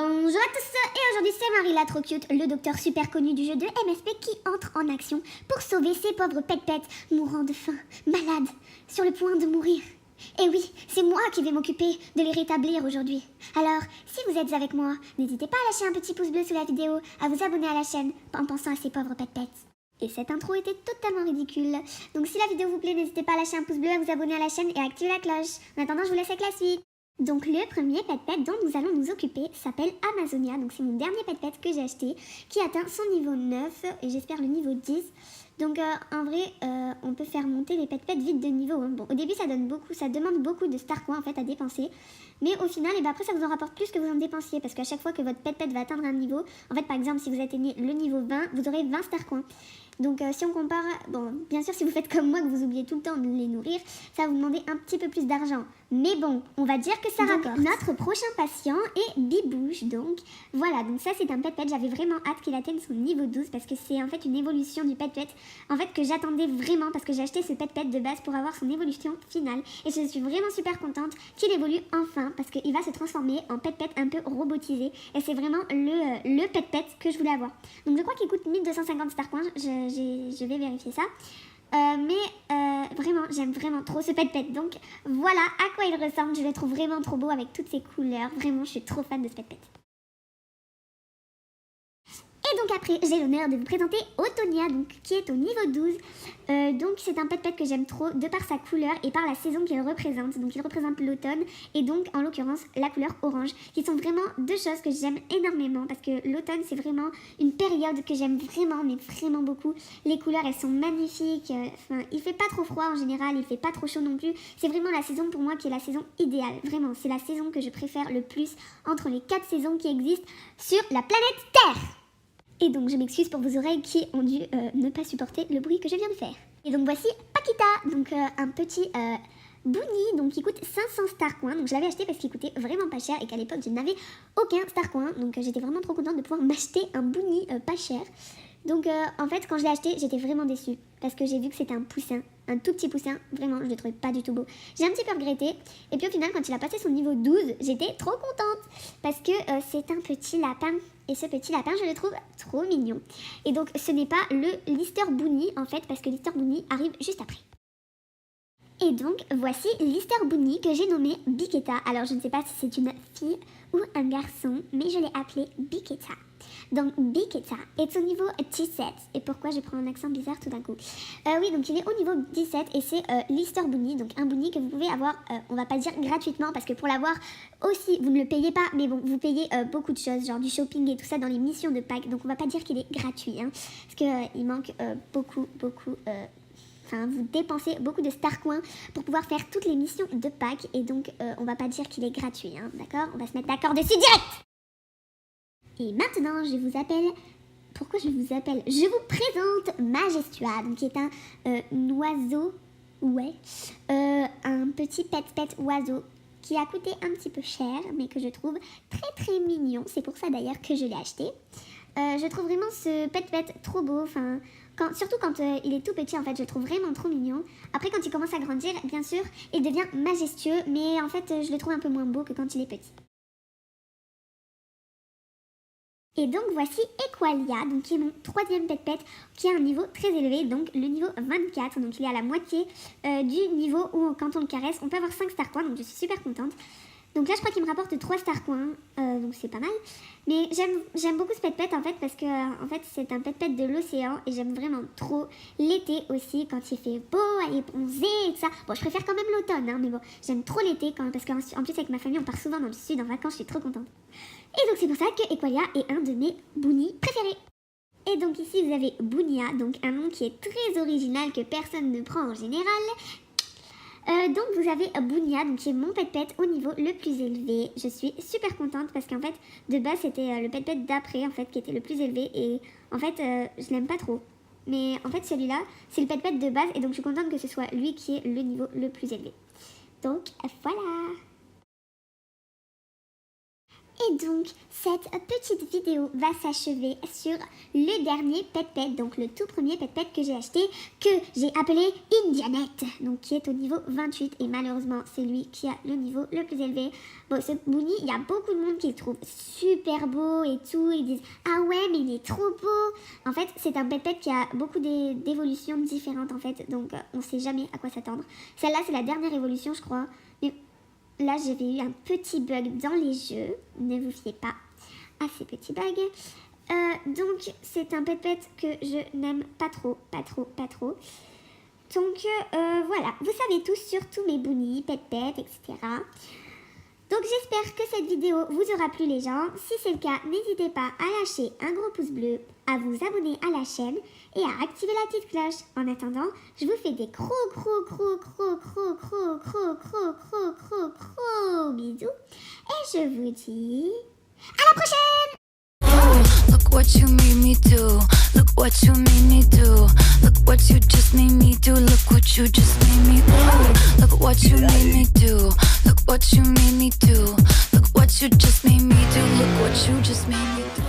Bonjour à tous, et aujourd'hui c'est Marie la trop cute, le docteur super connu du jeu de MSP qui entre en action pour sauver ces pauvres pet-pets mourant de faim, malades, sur le point de mourir. Et oui, c'est moi qui vais m'occuper de les rétablir aujourd'hui. Alors, si vous êtes avec moi, n'hésitez pas à lâcher un petit pouce bleu sous la vidéo, à vous abonner à la chaîne en pensant à ces pauvres pet-pets. Et cette intro était totalement ridicule. Donc si la vidéo vous plaît, n'hésitez pas à lâcher un pouce bleu, à vous abonner à la chaîne et à activer la cloche. En attendant, je vous laisse avec la suite. Donc le premier pet-pet dont nous allons nous occuper s'appelle Amazonia. Donc c'est mon dernier pet-pet que j'ai acheté, qui atteint son niveau 9 et j'espère le niveau 10. Donc en vrai, on peut faire monter les pet-pets vite de niveau. Hein. Bon, au début ça demande beaucoup de star coins en fait à dépenser. Mais au final, et ben après ça vous en rapporte plus que vous en dépensiez. Parce qu'à chaque fois que votre pet-pet va atteindre un niveau, en fait par exemple si vous atteignez le niveau 20, vous aurez 20 star coins. Donc si on compare, bon bien sûr si vous faites comme moi que vous oubliez tout le temps de les nourrir, ça va vous demander un petit peu plus d'argent. Mais bon, on va dire que ça rapporte. Notre prochain patient est Bibouche, donc voilà, donc ça c'est un pet-pet, j'avais vraiment hâte qu'il atteigne son niveau 12 parce que c'est en fait une évolution du pet-pet, en fait que j'attendais vraiment parce que j'ai acheté ce pet-pet de base pour avoir son évolution finale et je suis vraiment super contente qu'il évolue enfin parce qu'il va se transformer en pet-pet un peu robotisé et c'est vraiment le pet-pet que je voulais avoir. Donc je crois qu'il coûte 1250 star coins, je vais vérifier ça. Vraiment, j'aime vraiment trop ce pet-pet. Donc voilà à quoi il ressemble. Je le trouve vraiment trop beau avec toutes ses couleurs. Vraiment, je suis trop fan de ce pet-pet. Et donc après, j'ai l'honneur de vous présenter Autonia, donc, qui est au niveau 12. Donc c'est un pet-pet que j'aime trop de par sa couleur et par la saison qu'il représente. Donc il représente l'automne et donc en l'occurrence la couleur orange, qui sont vraiment deux choses que j'aime énormément parce que l'automne c'est vraiment une période que j'aime vraiment, mais vraiment beaucoup. Les couleurs elles sont magnifiques, il fait pas trop froid en général, il fait pas trop chaud non plus. C'est vraiment la saison pour moi qui est la saison idéale, vraiment c'est la saison que je préfère le plus entre les 4 saisons qui existent sur la planète Terre. Et donc je m'excuse pour vos oreilles qui ont dû ne pas supporter le bruit que je viens de faire. Et donc voici Paquita, donc un petit Bunny, donc qui coûte 500 star coins. Donc je l'avais acheté parce qu'il coûtait vraiment pas cher et qu'à l'époque je n'avais aucun star coin. Donc j'étais vraiment trop contente de pouvoir m'acheter un Bunny pas cher. Donc en fait quand je l'ai acheté j'étais vraiment déçue parce que j'ai vu que c'était un poussin, un tout petit poussin, vraiment je le trouvais pas du tout beau. J'ai un petit peu regretté et puis au final quand il a passé son niveau 12 j'étais trop contente parce que c'est un petit lapin et ce petit lapin je le trouve trop mignon. Et donc ce n'est pas le Lister Bunny en fait parce que Lister Bunny arrive juste après. Et donc voici Lister Bunny que j'ai nommé Biqueta. Alors je ne sais pas si c'est une fille ou un garçon mais je l'ai appelé Biqueta. Donc Biqueta est au niveau 17. Et pourquoi je prends un accent bizarre tout d'un coup oui, donc il est au niveau 17 et c'est Lister Bunny, donc un Bunny que vous pouvez avoir, on va pas dire gratuitement parce que pour l'avoir aussi vous ne le payez pas, mais bon vous payez beaucoup de choses, genre du shopping et tout ça dans les missions de Pâques, donc on va pas dire qu'il est gratuit, hein, parce qu'il manque beaucoup, vous dépensez beaucoup de star coins pour pouvoir faire toutes les missions de Pâques et donc on va pas dire qu'il est gratuit, hein, d'accord? On va se mettre d'accord dessus direct. Et maintenant, je vous appelle... Pourquoi je vous appelle? Je vous présente Majestua, donc qui est un oiseau, un petit pet oiseau qui a coûté un petit peu cher, mais que je trouve très très mignon. C'est pour ça d'ailleurs que je l'ai acheté. Je trouve vraiment ce pet trop beau, surtout quand il est tout petit en fait, je le trouve vraiment trop mignon. Après quand il commence à grandir, bien sûr, il devient majestueux, mais en fait je le trouve un peu moins beau que quand il est petit. Et donc voici Equalia, donc qui est mon troisième pet qui a un niveau très élevé, donc le niveau 24, donc il est à la moitié du niveau où quand on le caresse, on peut avoir 5 star coins, donc je suis super contente. Donc là je crois qu'il me rapporte 3 star coins, donc c'est pas mal. Mais j'aime beaucoup ce pet en fait parce que en fait c'est un pet de l'océan et j'aime vraiment trop l'été aussi quand il fait beau, aller bronzer et tout ça. Bon je préfère quand même l'automne, hein, mais bon j'aime trop l'été parce qu'en plus avec ma famille on part souvent dans le sud en vacances, je suis trop contente. Et donc c'est pour ça que Equalia est un de mes bunnies préférés. Et donc ici vous avez Bunia, donc un nom qui est très original que personne ne prend en général. Donc vous avez Bunia, donc qui est mon pet au niveau le plus élevé. Je suis super contente parce qu'en fait de base c'était le pet d'après en fait qui était le plus élevé et en fait je l'aime pas trop. Mais en fait celui-là c'est le pet de base et donc je suis contente que ce soit lui qui est le niveau le plus élevé. Donc voilà. Et donc, cette petite vidéo va s'achever sur le dernier pet, donc le tout premier pet que j'ai acheté, que j'ai appelé Indianet, donc qui est au niveau 28, et malheureusement, c'est lui qui a le niveau le plus élevé. Bon, ce Bunny, il y a beaucoup de monde qui le trouve super beau et tout, ils disent « Ah ouais, mais il est trop beau !» En fait, c'est un pet qui a beaucoup d'évolutions différentes, en fait, donc on sait jamais à quoi s'attendre. Celle-là, c'est la dernière évolution, je crois, mais... Là, j'avais eu un petit bug dans les jeux. Ne vous fiez pas à ces petits bugs. Donc, c'est un pet que je n'aime pas trop. Donc, voilà. Vous savez tout sur tous mes bunnies, pet, etc. Donc, j'espère que cette vidéo vous aura plu, les gens. Si c'est le cas, n'hésitez pas à lâcher un gros pouce bleu, à vous abonner à la chaîne et à activer la petite cloche. En attendant, je vous fais des gros bisous. Et je vous dis à la prochaine! Look what you made me do. Look what you made me do. Look what you just made me do. Look what you just made me do. Look what you made me do. Look what you made me do. Look what you just made me do. Look what you just made me do.